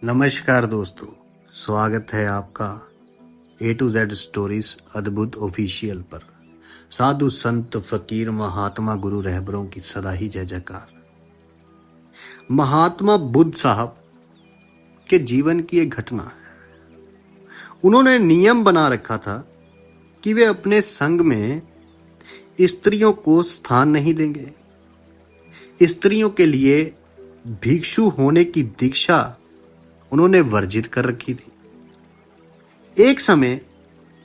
नमस्कार दोस्तों, स्वागत है आपका A to Z स्टोरीज अद्भुत ऑफिशियल पर। साधु संत फकीर महात्मा गुरु रहबरों की सदा ही जय जयकार। महात्मा बुद्ध साहब के जीवन की एक घटना है। उन्होंने नियम बना रखा था कि वे अपने संघ में स्त्रियों को स्थान नहीं देंगे। स्त्रियों के लिए भिक्षु होने की दीक्षा उन्होंने वर्जित कर रखी थी। एक समय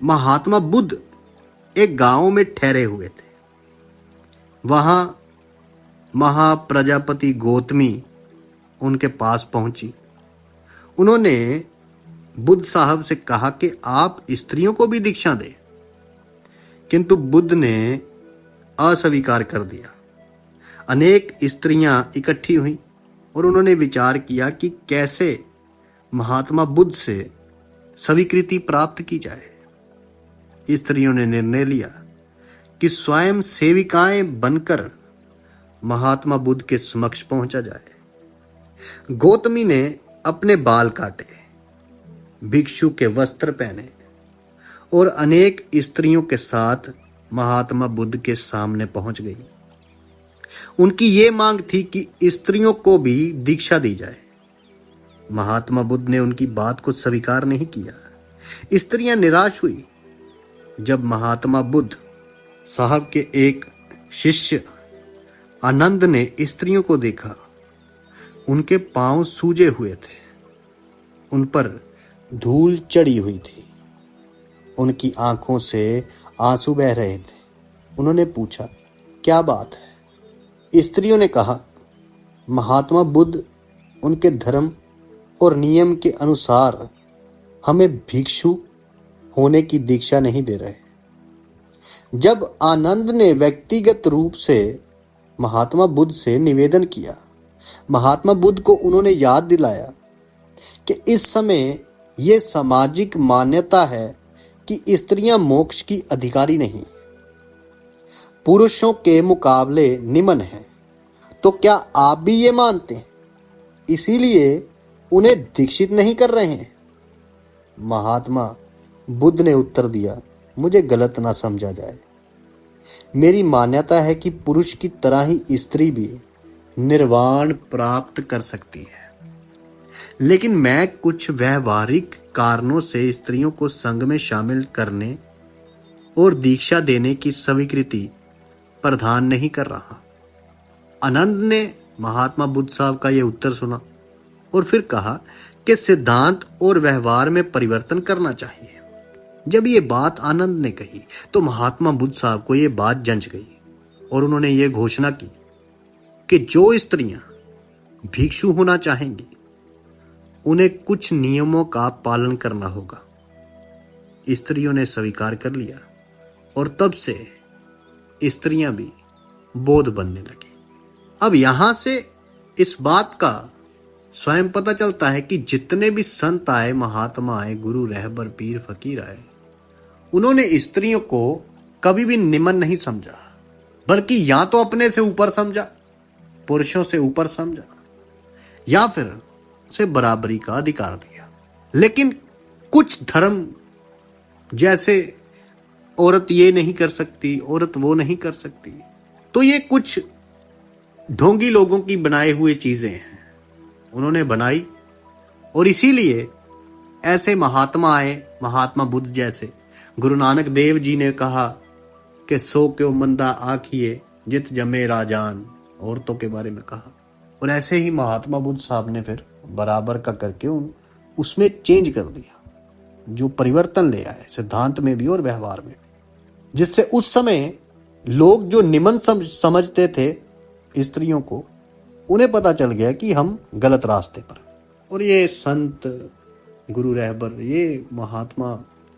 महात्मा बुद्ध एक गांव में ठहरे हुए थे। वहां महाप्रजापति गौतमी उनके पास पहुंची। उन्होंने बुद्ध साहब से कहा कि आप स्त्रियों को भी दीक्षा दें, किंतु बुद्ध ने अस्वीकार कर दिया। अनेक स्त्रियां इकट्ठी हुई और उन्होंने विचार किया कि कैसे महात्मा बुद्ध से स्वीकृति प्राप्त की जाए। स्त्रियों ने निर्णय लिया कि स्वयं सेविकाएं बनकर महात्मा बुद्ध के समक्ष पहुंचा जाए। गौतमी ने अपने बाल काटे, भिक्षु के वस्त्र पहने और अनेक स्त्रियों के साथ महात्मा बुद्ध के सामने पहुंच गई। उनकी ये मांग थी कि स्त्रियों को भी दीक्षा दी जाए। महात्मा बुद्ध ने उनकी बात को स्वीकार नहीं किया। स्त्रियां निराश हुई। जब महात्मा बुद्ध साहब के एक शिष्य आनंद ने स्त्रियों को देखा, उनके पांव सूजे हुए थे, उन पर धूल चढ़ी हुई थी, उनकी आंखों से आंसू बह रहे थे। उन्होंने पूछा, क्या बात है? स्त्रियों ने कहा, महात्मा बुद्ध उनके धर्म और नियम के अनुसार हमें भिक्षु होने की दीक्षा नहीं दे रहे। जब आनंद ने व्यक्तिगत रूप से महात्मा बुद्ध से निवेदन किया, महात्मा बुद्ध को उन्होंने याद दिलाया कि इस समय यह सामाजिक मान्यता है कि स्त्रियां मोक्ष की अधिकारी नहीं, पुरुषों के मुकाबले निम्न हैं। तो क्या आप भी ये मानते हैं, इसीलिए उन्हें दीक्षित नहीं कर रहे हैं? महात्मा बुद्ध ने उत्तर दिया, मुझे गलत ना समझा जाए। मेरी मान्यता है कि पुरुष की तरह ही स्त्री भी निर्वाण प्राप्त कर सकती है, लेकिन मैं कुछ व्यवहारिक कारणों से स्त्रियों को संघ में शामिल करने और दीक्षा देने की स्वीकृति प्रदान नहीं कर रहा। आनंद ने महात्मा बुद्ध साहब का यह उत्तर सुना और फिर कहा कि सिद्धांत और व्यवहार में परिवर्तन करना चाहिए। जब ये बात आनंद ने कही तो महात्मा बुद्ध साहब को ये बात जंच गई और उन्होंने ये घोषणा की कि जो स्त्रियां भिक्षु होना चाहेंगी उन्हें कुछ नियमों का पालन करना होगा। स्त्रियों ने स्वीकार कर लिया और तब से स्त्रियां भी बौद्ध बनने लगी। अब यहां से इस बात का स्वयं पता चलता है कि जितने भी संत आए, महात्मा आए, गुरु रहबर पीर फकीर आए, उन्होंने स्त्रियों को कभी भी निम्न नहीं समझा, बल्कि या तो अपने से ऊपर समझा, पुरुषों से ऊपर समझा, या फिर उसे बराबरी का अधिकार दिया। लेकिन कुछ धर्म जैसे औरत ये नहीं कर सकती, औरत वो नहीं कर सकती, तो ये कुछ ढोंगी लोगों की बनाए हुए चीजें हैं, उन्होंने बनाई। और इसीलिए ऐसे महात्मा आए, महात्मा बुद्ध जैसे। गुरु नानक देव जी ने कहा कि सो क्यों मंदा आखिए जित जमे राजान, औरतों के बारे में कहा। और ऐसे ही महात्मा बुद्ध साहब ने फिर बराबर का करके उसमें चेंज कर दिया, जो परिवर्तन ले आए सिद्धांत में भी और व्यवहार में भी, जिससे उस समय लोग जो निम्न समझते थे स्त्रियों को, उन्हें पता चल गया कि हम गलत रास्ते पर। और ये संत, गुरु रहबर, ये महात्मा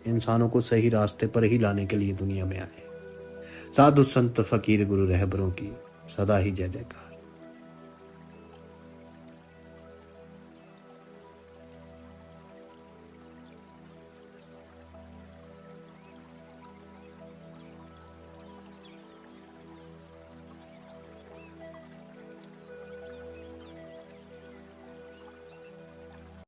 इंसानों को सही रास्ते पर ही लाने के लिए दुनिया में आए। साधु संत फकीर गुरु रहबरों की सदा ही जय जयकार।